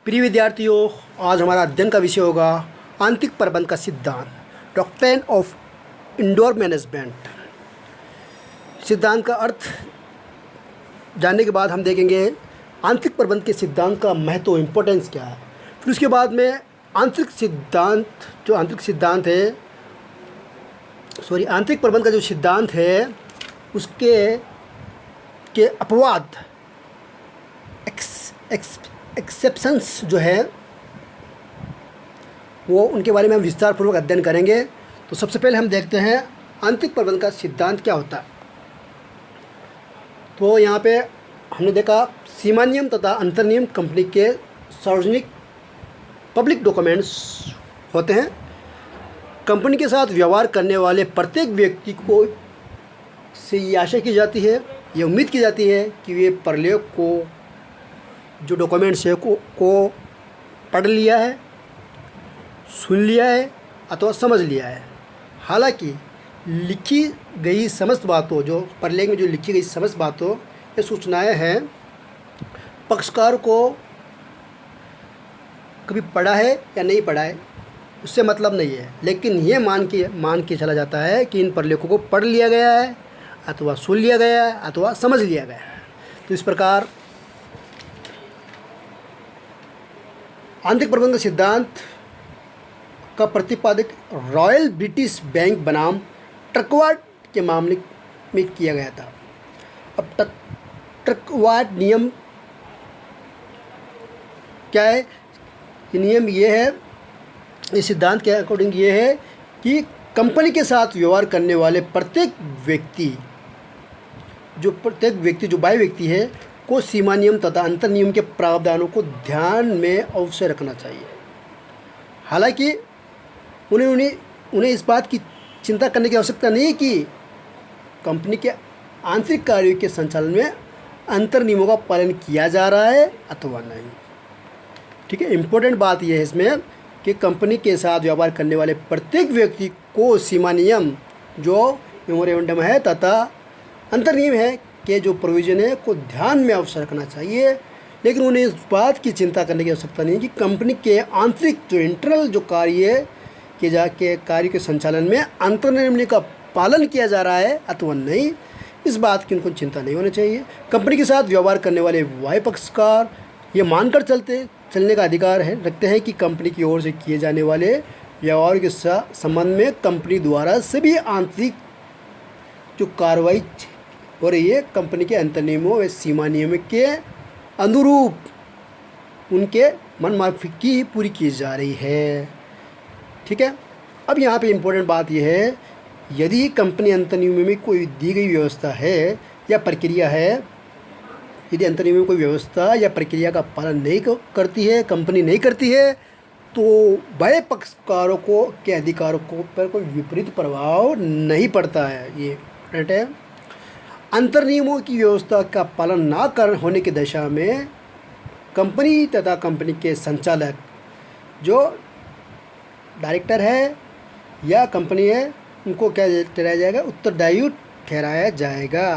प्रिय विद्यार्थियों, आज हमारा अध्ययन का विषय होगा आंतरिक प्रबंधन का सिद्धांत, डॉक्ट्रिन ऑफ इंडोर मैनेजमेंट। सिद्धांत का अर्थ जानने के बाद हम देखेंगे आंतरिक प्रबंधन के सिद्धांत का महत्व, इम्पोर्टेंस क्या है। फिर उसके बाद में आंतरिक प्रबंधन का जो सिद्धांत है उसके अपवाद, एक्सेप्शंस जो है वो उनके बारे में हम विस्तार पूर्वक अध्ययन करेंगे। तो सबसे पहले हम देखते हैं आंतरिक प्रबंधन का सिद्धांत क्या होता है। तो यहाँ पे हमने देखा सीमा नियम तथा अंतर नियम कंपनी के सार्वजनिक पब्लिक डॉक्यूमेंट्स होते हैं। कंपनी के साथ व्यवहार करने वाले प्रत्येक व्यक्ति को से ये आशा की जाती है, ये उम्मीद की जाती है कि वे प्रलेख को, जो डॉक्यूमेंट्स है को पढ़ लिया है, सुन लिया है अथवा समझ लिया है। हालांकि लिखी गई समस्त बातों, जो प्रलेख में जो लिखी गई समस्त बातों ये सूचनाएं हैं, पक्षकार को कभी पढ़ा है या नहीं पढ़ा है उससे मतलब नहीं है, लेकिन ये मान के चला जाता है कि इन प्रलेखों को पढ़ लिया गया है अथवा सुन लिया गया है अथवा समझ लिया गया है। तो इस प्रकार आंतरिक प्रबंधन सिद्धांत का प्रतिपादक रॉयल ब्रिटिश बैंक बनाम ट्रकवार्ड के मामले में किया गया था। अब ट्रकवार्ड नियम क्या है? ये नियम ये है, इस सिद्धांत के अकॉर्डिंग ये है कि कंपनी के साथ व्यवहार करने वाले प्रत्येक व्यक्ति जो बाह्य व्यक्ति है को सीमा नियम तथा अंतर नियम के प्रावधानों को ध्यान में अवश्य रखना चाहिए। हालांकि उन्हें इस बात की चिंता करने की आवश्यकता नहीं कि कंपनी के आंतरिक कार्यों के संचालन में अंतर नियमों का पालन किया जा रहा है अथवा नहीं। ठीक है, इम्पोर्टेंट बात यह है इसमें कि कंपनी के साथ व्यवहार करने वाले प्रत्येक व्यक्ति को सीमा नियम जो मेमोरेंडम है तथा अंतर नियम है के जो प्रोविज़न है को ध्यान में अवश्य रखना चाहिए। लेकिन उन्हें इस बात की चिंता करने की आवश्यकता नहीं कि कंपनी के आंतरिक जो इंटरनल जो कार्य के संचालन में अंतर नियम का पालन किया जा रहा है अथवा नहीं, इस बात की उनको चिंता नहीं होनी चाहिए। कंपनी के साथ व्यवहार करने वाले बाह्य पक्षकार ये मानकर चलने का अधिकार रखते हैं कि कंपनी की ओर से किए जाने वाले व्यवहार के संबंध में कंपनी द्वारा सभी आंतरिक जो कार्रवाई हो रही है कंपनी के अंतर नियमों व सीमा नियम के अनुरूप उनके मनमाफिक की पूरी की जा रही है। ठीक है, अब यहाँ पे इम्पोर्टेंट बात यह है, यदि कंपनी अंतर नियमों में कोई दी गई व्यवस्था है या प्रक्रिया है, यदि अंतर नियमों में कोई व्यवस्था या प्रक्रिया का पालन नहीं करती है, कंपनी नहीं करती है, तो बाह्य पक्षकारों के अधिकारों पर कोई विपरीत प्रभाव नहीं पड़ता है। ये इम्पोर्टेंट है। अंतर नियमों की व्यवस्था का पालन ना कर होने की दशा में कंपनी तथा कंपनी के संचालक जो डायरेक्टर है या कंपनी है उनको क्या ठहराया जाएगा? उत्तरदायी ठहराया जाएगा।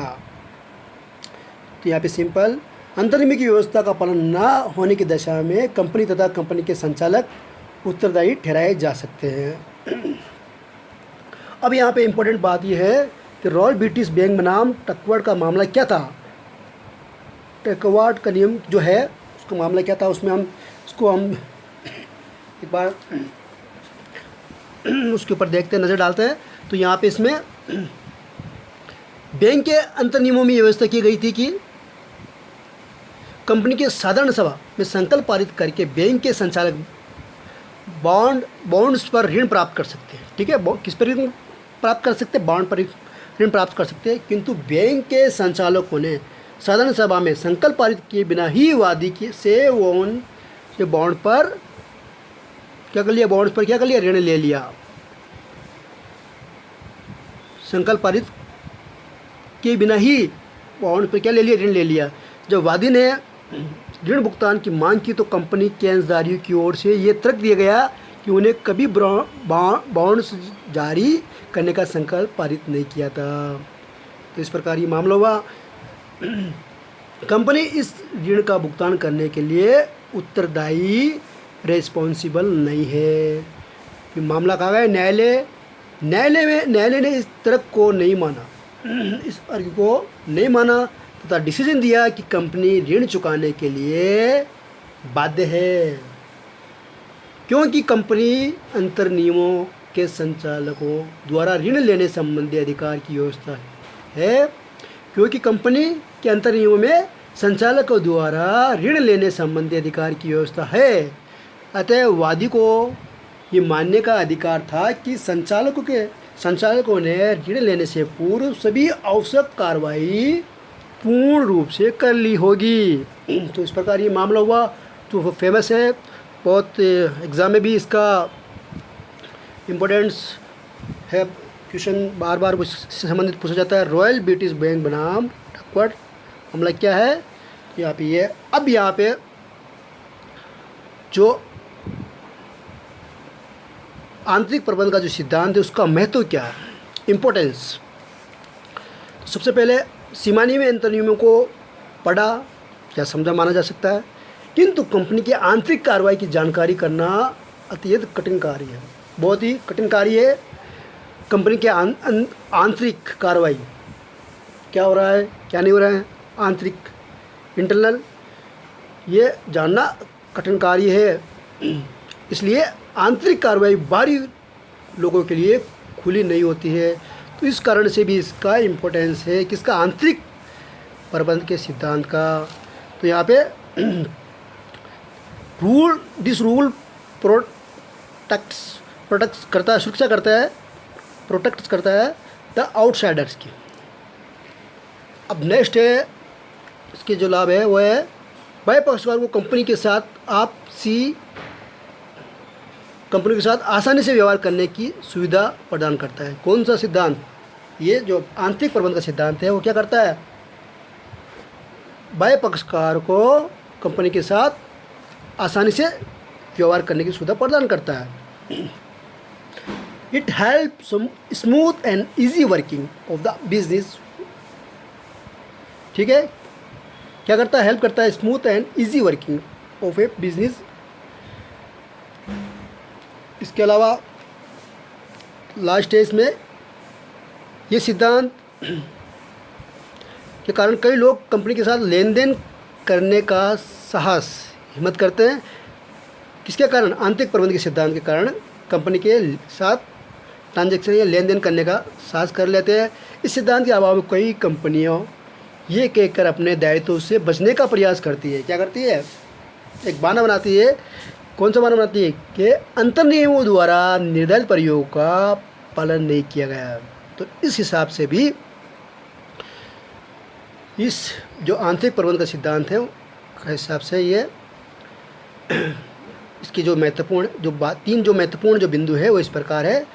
तो यहाँ पे सिंपल, अंतर नियम की व्यवस्था का पालन ना होने की दशा में कंपनी तथा कंपनी के संचालक उत्तरदायी ठहराए जा सकते हैं। अब यहाँ पे इम्पोर्टेंट बात यह है कि रॉयल ब्रिटिश बैंक बनाम ट्रकवार्ड का मामला क्या था। ट्रकवार्ड का नियम जो है उसका मामला क्या था, उसमें हम एक बार उसके ऊपर देखते हैं, नज़र डालते हैं। तो यहाँ पे इसमें बैंक के अंतर नियमों में व्यवस्था की गई थी कि कंपनी के साधारण सभा में संकल्प पारित करके बैंक के संचालक बॉन्ड्स पर ऋण प्राप्त कर सकते हैं। ठीक है, किस पर ऋण प्राप्त कर सकते हैं? बॉन्ड पर ऋण प्राप्त कर सकते हैं। किंतु बैंक के संचालकों ने साधारण सभा में संकल्प पारित किए बिना ही वादी से बॉन्ड पर क्या कर लिया? ऋण ले लिया। संकल्प पारित किए बिना ही बॉन्ड पर क्या ले लिया? ऋण ले लिया। जब वादी ने ऋण भुगतान की मांग की तो कंपनी के अंशधारियों की ओर से ये तर्क दिया गया कि उन्हें कभी बॉन्ड्स जारी करने का संकल्प पारित नहीं किया था। तो इस प्रकार ये मामला हुआ। कंपनी इस ऋण का भुगतान करने के लिए उत्तरदायी, रेस्पॉन्सिबल नहीं है। फिर मामला कहा गया न्यायालय, न्यायालय ने इस तर्क को नहीं माना, इस अर्क को नहीं माना तथा डिसीजन दिया कि कंपनी ऋण चुकाने के लिए बाध्य है, क्योंकि कंपनी अंतर नियमों के संचालकों द्वारा ऋण लेने संबंधी अधिकार की व्यवस्था है, क्योंकि कंपनी के अंतर नियमों में संचालकों द्वारा ऋण लेने संबंधी अधिकार की व्यवस्था है। अतः वादी को ये मानने का अधिकार था कि संचालकों ने ऋण लेने से पूर्व सभी आवश्यक कार्रवाई पूर्ण रूप से कर ली होगी। तो इस प्रकार ये मामला हुआ, तो फेमस है, बहुत एग्ज़ाम में भी इसका इम्पोर्टेंस है, क्वेश्चन बार बार उससे संबंधित पूछा जाता है। रॉयल ब्रिटिश बैंक बनाम डकवर्थ मामला क्या है यहाँ पे ये। अब यहाँ पे जो आंतरिक प्रबंधन का जो सिद्धांत है उसका महत्व क्या है, इम्पोर्टेंस। सबसे पहले सीमानी में अंतर नियमों को पढ़ा या समझा माना जा सकता है, किंतु कंपनी की आंतरिक कार्रवाई की जानकारी करना अत्यंत कठिन कार्य है, बहुत ही कठिन कार्य है। कंपनी के आंतरिक कार्रवाई क्या हो रहा है, क्या नहीं हो रहा है, आंतरिक इंटरनल, ये जानना कठिन कार्य है। इसलिए आंतरिक कार्रवाई बाहरी लोगों के लिए खुली नहीं होती है। तो इस कारण से भी इसका इम्पोर्टेंस है किसका, आंतरिक प्रबंध के सिद्धांत का। तो यहाँ पे दिस रूल प्रोटेक्ट्स करता है, सुरक्षा करता है, प्रोटेक्ट करता है द आउटसाइडर्स की। अब नेक्स्ट है इसके जो लाभ है वो है बाह्य पक्षकार को कंपनी के साथ आसानी से व्यवहार करने की सुविधा प्रदान करता है। कौन सा सिद्धांत, ये जो आंतरिक प्रबंध का सिद्धांत है वो क्या करता है, बाह्य पक्षकार को कंपनी के साथ आसानी से व्यवहार करने की सुविधा प्रदान करता है। It help smooth and easy working of the business. ठीक है, क्या करता है, हेल्प करता है smooth and easy working of A business. इसके अलावा लास्ट स्टेज में ये सिद्धांत के कारण कई लोग कंपनी के साथ लेन देन करने का साहस हिम्मत करते हैं। किसके कारण, आंतरिक प्रबंध के सिद्धांत के कारण कंपनी के साथ ट्रांजैक्शन या लेन देन करने का साहस कर लेते हैं। इस सिद्धांत के अभाव में कई कंपनियों ये कहकर अपने दायित्व से बचने का प्रयास करती है, क्या करती है, एक बहाना बनाती है। कौन सा बहाना बनाती है कि अंतर नियमों द्वारा निर्धारित प्रयोग का पालन नहीं किया गया। तो इस हिसाब से भी इस जो आंतरिक प्रबंध का सिद्धांत है के हिसाब से ये इसकी जो महत्वपूर्ण तीन जो महत्वपूर्ण जो बिंदु है वो इस प्रकार है।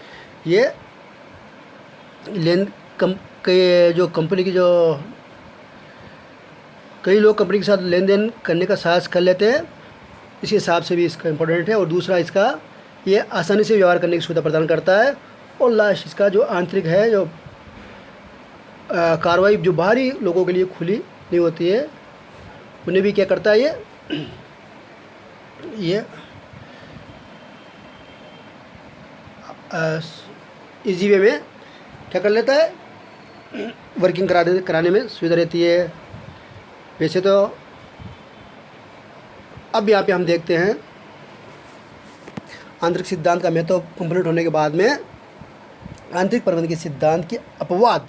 ये जो कंपनी की जो कई लोग कंपनी के साथ लेन देन करने का साहस कर लेते हैं, इस हिसाब से भी इसका इम्पोर्टेंट है। और दूसरा इसका ये आसानी से व्यवहार करने की सुविधा प्रदान करता है। और लास्ट इसका जो आंतरिक है, जो कार्रवाई जो बाहरी लोगों के लिए खुली नहीं होती है, उन्हें भी क्या करता है ये इजी वे में क्या कर लेता है, वर्किंग कराने में सुविधा रहती है। वैसे तो अब यहाँ पे हम देखते हैं आंतरिक सिद्धांत का महत्व कंप्लीट होने के बाद में आंतरिक प्रबंध के सिद्धांत के अपवाद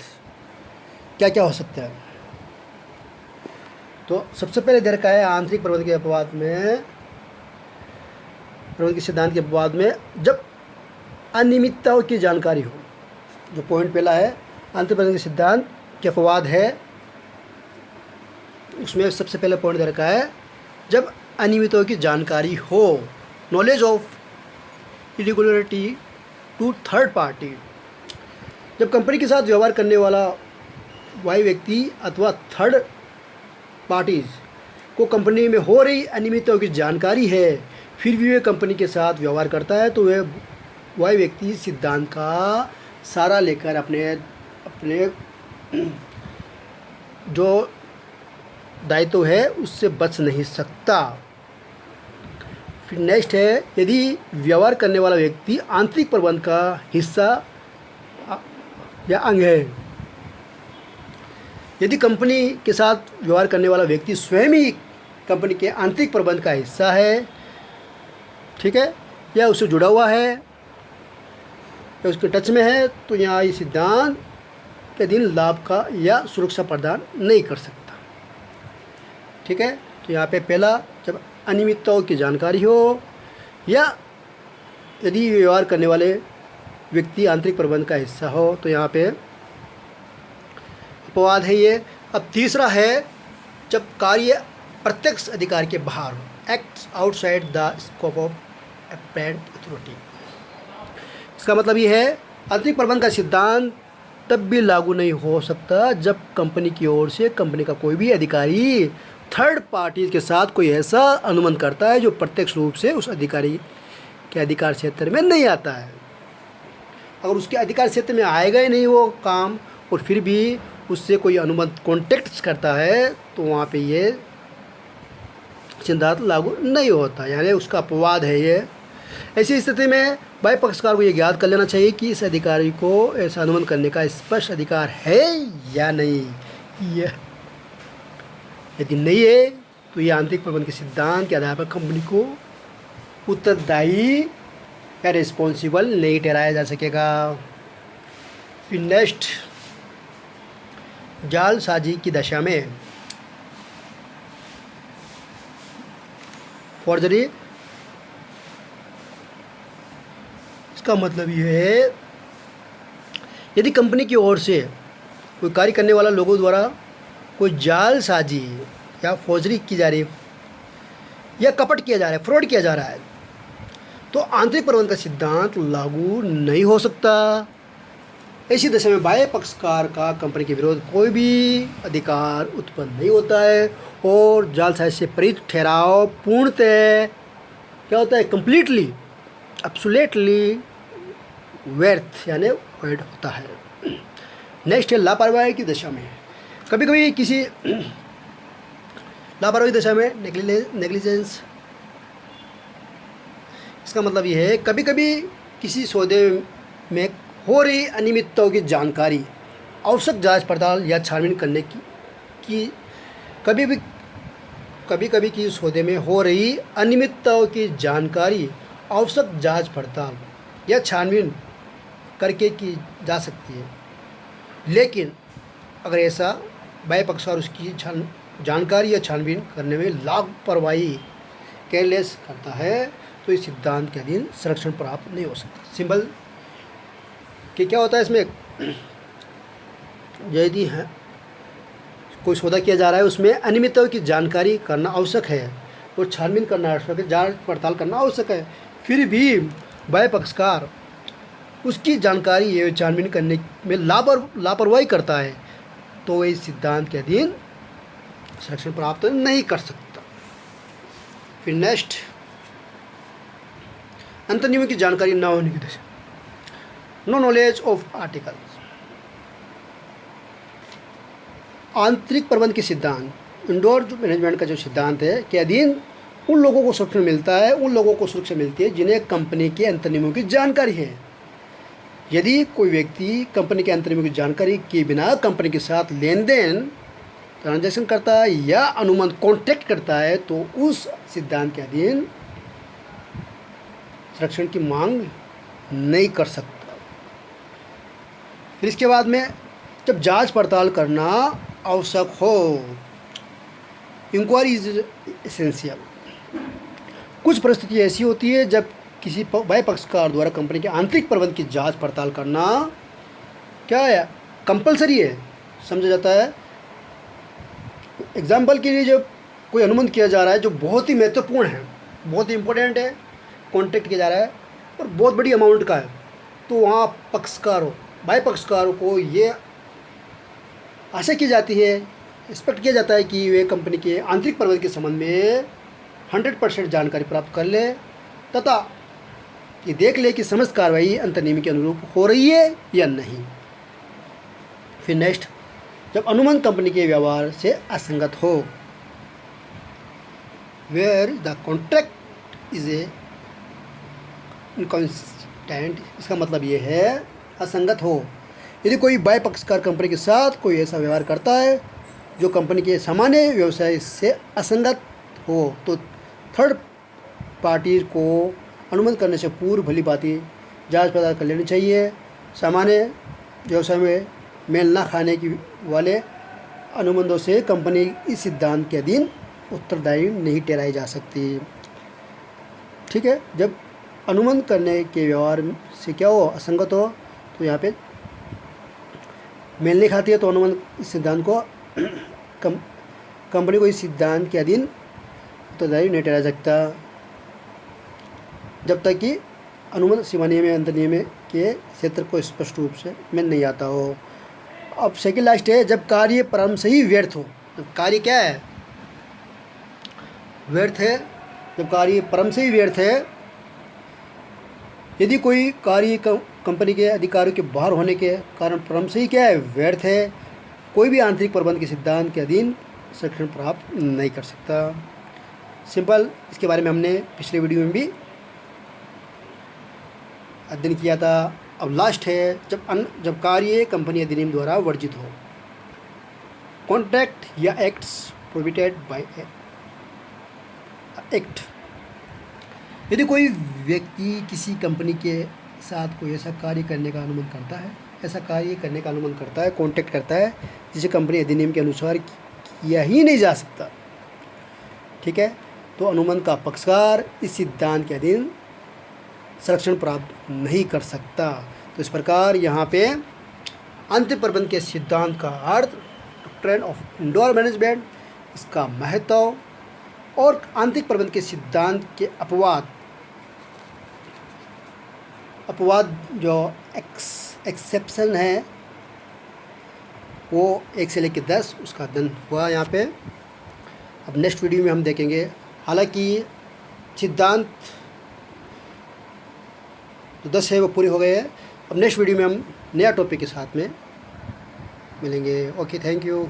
क्या क्या हो सकते हैं। तो सबसे पहले दे रखा है आंतरिक प्रबंध के अपवाद में, प्रबंध के सिद्धांत के अपवाद में जब अनियमितताओं की जानकारी हो। जो पॉइंट पहला है आंतरिक प्रबंध के सिद्धांत के अपवाद है, उसमें सबसे पहले पॉइंट दे रखा है जब अनियमितताओं की जानकारी हो, knowledge of irregularity to third party. जब कंपनी के साथ व्यवहार करने वाला वाई व्यक्ति अथवा थर्ड पार्टीज को कंपनी में हो रही अनियमितताओं की जानकारी है, फिर भी वे कंपनी के साथ व्यवहार करता है, तो वह वाई व्यक्ति सिद्धांत का सहारा लेकर अपने जो दायित्व है उससे बच नहीं सकता। फिर नेक्स्ट है, यदि व्यवहार करने वाला व्यक्ति आंतरिक प्रबंध का हिस्सा या अंग है। यदि कंपनी के साथ व्यवहार करने वाला व्यक्ति स्वयं ही कंपनी के आंतरिक प्रबंध का हिस्सा है, ठीक है, या उससे जुड़ा हुआ है या उसके टच में है, तो यहाँ ये सिद्धांत के अधीन लाभ का या सुरक्षा प्रदान नहीं कर सकता। ठीक है, तो यहाँ पे पहला, जब अनियमितताओं की जानकारी हो या यदि व्यवहार करने वाले व्यक्ति आंतरिक प्रबंध का हिस्सा हो, तो यहाँ पे अपवाद है ये। अब तीसरा है, जब कार्य प्रत्यक्ष अधिकार के बाहर हो, acts outside the scope of apparent authority. इसका मतलब ये है, आंतरिक प्रबंध का सिद्धांत तब भी लागू नहीं हो सकता जब कंपनी की ओर से कंपनी का कोई भी अधिकारी थर्ड पार्टी के साथ कोई ऐसा अनुबंध करता है जो प्रत्यक्ष रूप से उस अधिकारी के अधिकार क्षेत्र में नहीं आता है। अगर उसके अधिकार क्षेत्र में आएगा ही नहीं वो काम, और फिर भी उससे कोई अनुबंध कॉन्टेक्ट करता है, तो वहाँ पे ये सिद्धांत लागू नहीं होता, यानी उसका अपवाद है ये। ऐसी स्थिति में बाह्य पक्षकार को ये ज्ञात कर लेना चाहिए कि इस अधिकारी को ऐसा अनुबंध करने का स्पष्ट अधिकार है या नहीं। यदि नहीं है तो ये आंतरिक प्रबंध के सिद्धांत के आधार पर कंपनी को उत्तरदायी या रिस्पॉन्सिबल नहीं ठहराया जा सकेगा। फिर नेक्स्ट, जालसाजी की दशा में फॉर्जरी। इसका मतलब ये है, यदि कंपनी की ओर से कोई कार्य करने वाला लोगों द्वारा कोई जालसाजी या फौजरी की जा रही है या कपट किया जा रहा है, फ्रॉड किया जा रहा है, तो आंतरिक प्रबंध का सिद्धांत लागू नहीं हो सकता। ऐसी दशा में बाह्य पक्षकार का कंपनी के विरोध कोई भी अधिकार उत्पन्न नहीं होता है और जालसाजी से प्रेरित ठहराव पूर्णतः क्या होता है, कंप्लीटली एब्सोल्युटली व्यर्थ यानी वैध होता है। नेक्स्ट है, लापरवाही की दशा में। कभी कभी किसी लापरवाही दशा में नेग्लिजेंस। इसका मतलब ये है, कभी कभी किसी सौदे में हो रही अनियमितताओं की जानकारी आवश्यक जांच पड़ताल या छानबीन करने की कभी कभी किसी सौदे में हो रही अनियमितताओं की जानकारी आवश्यक जांच पड़ताल या छानबीन करके की जा सकती है, लेकिन अगर ऐसा बाह्य पक्षकार उसकी जानकारी या छानबीन करने में लापरवाही केयरलेस करता है, तो इस सिद्धांत के अधीन संरक्षण प्राप्त नहीं हो सकता। सिंबल कि क्या होता है इसमें, यदि है कोई सौदा किया जा रहा है उसमें अनियमितताओं की जानकारी करना आवश्यक है और छानबीन करना आवश्यक है, जांच पड़ताल करना आवश्यक है, फिर भी बाह्य पक्षकार उसकी जानकारी या छानबीन करने में लापरवाही करता है, तो वह इस सिद्धांत के अधीन संरक्षण प्राप्त नहीं कर सकता। फिर नेक्स्ट, अंतर्नियमों की जानकारी न होने की दशा, नो नॉलेज ऑफ आर्टिकल्स। आंतरिक प्रबंध के सिद्धांत, इंडोर मैनेजमेंट का जो सिद्धांत है के अधीन उन लोगों को सुरक्षा मिलता है, उन लोगों को सुरक्षा मिलती है जिन्हें कंपनी के अंतर्नियमों की जानकारी है। यदि कोई व्यक्ति कंपनी के अंतर्नियमों की जानकारी के बिना कंपनी के साथ लेन देन ट्रांजैक्शन करता है या अनुबंध कॉन्ट्रैक्ट करता है, तो उस सिद्धांत के अधीन संरक्षण की मांग नहीं कर सकता। फिर इसके बाद में, जब जांच पड़ताल करना आवश्यक हो, इंक्वायरी इज एसेंशियल। कुछ परिस्थिति ऐसी होती है जब किसी बाह्य पक्षकार द्वारा कंपनी के आंतरिक प्रबंध की जांच पड़ताल करना क्या है, कंपलसरी है, समझा जाता है। एग्जाम्पल के लिए, जब कोई अनुबंध किया जा रहा है जो बहुत ही महत्वपूर्ण है, बहुत ही इम्पोर्टेंट है, कॉन्ट्रैक्ट किया जा रहा है और बहुत बड़ी अमाउंट का है, तो वहाँ बाह्य पक्षकारों को ये आशा की जाती है, एक्सपेक्ट किया जाता है कि वे कंपनी के आंतरिक प्रबंध के संबंध में 100% जानकारी प्राप्त कर ले तथा ये देख ले कि समस्त कार्रवाई अंतर्नियम के अनुरूप हो रही है या नहीं। फिर नेक्स्ट, जब अनुबंध कंपनी के व्यवहार से असंगत हो, where the contract is a inconsistent, इसका मतलब ये है असंगत हो। यदि कोई बाह्य पक्षकार कंपनी के साथ कोई ऐसा व्यवहार करता है जो कंपनी के सामान्य व्यवसाय से असंगत हो तो थर्ड पार्टी को अनुमोदन करने से पूर्व भली भांति जांच पड़ताल कर लेनी चाहिए। सामान्य व्यवसाय में मेल न खाने की वाले अनुबंधों से कंपनी इस सिद्धांत के अधीन उत्तरदायी नहीं ठहराई जा सकती। ठीक है, जब अनुबंध करने के व्यवहार से क्या हो, असंगत हो, तो यहाँ पे मेल नहीं खाती है तो अनुबंध इस सिद्धांत को कंपनी को इस सिद्धांत के अधीन उत्तरदायी नहीं ठहरा सकता जब तक कि अनुबंध सीमा नियम या अंतर नियम के क्षेत्र को स्पष्ट रूप से मेल नहीं आता हो। अब सेकंड लास्ट है, जब कार्य प्रारंभ से ही व्यर्थ हो। जब कार्य क्या है, व्यर्थ है, जब कार्य प्रारंभ से ही व्यर्थ है, यदि कोई कार्य कंपनी के अधिकारों के बाहर होने के कारण प्रारंभ से ही क्या है, व्यर्थ है, कोई भी आंतरिक प्रबंध के सिद्धांत के अधीन संरक्षण प्राप्त नहीं कर सकता। सिंपल, इसके बारे में हमने पिछले वीडियो में भी अध्ययन किया था। अब लास्ट है, जब कार्य कंपनी अधिनियम द्वारा वर्जित हो, कॉन्ट्रैक्ट या एक्ट्स प्रोहिबिटेड बाय एक्ट। यदि कोई व्यक्ति किसी कंपनी के साथ कोई ऐसा कार्य करने का अनुमोदन करता है, कॉन्ट्रैक्ट करता है जिसे कंपनी अधिनियम के अनुसार किया ही नहीं जा सकता, ठीक है, तो अनुबंध का पक्षकार इस सिद्धांत के अधीन संरक्षण प्राप्त नहीं कर सकता। तो इस प्रकार यहाँ पे आंतरिक प्रबंध के सिद्धांत का अर्थ, डॉक्ट्रिन ऑफ इंडोर मैनेजमेंट, इसका महत्व और आंतरिक प्रबंध के सिद्धांत के अपवाद जो एक्सेप्शन है वो 1 से लेकर 10 उसका अध्ययन हुआ यहाँ पे। अब नेक्स्ट वीडियो में हम देखेंगे, हालांकि सिद्धांत जो 10 है वो पूरे हो गए हैं। अब नेक्स्ट वीडियो में हम नया टॉपिक के साथ में मिलेंगे। Okay, thank you.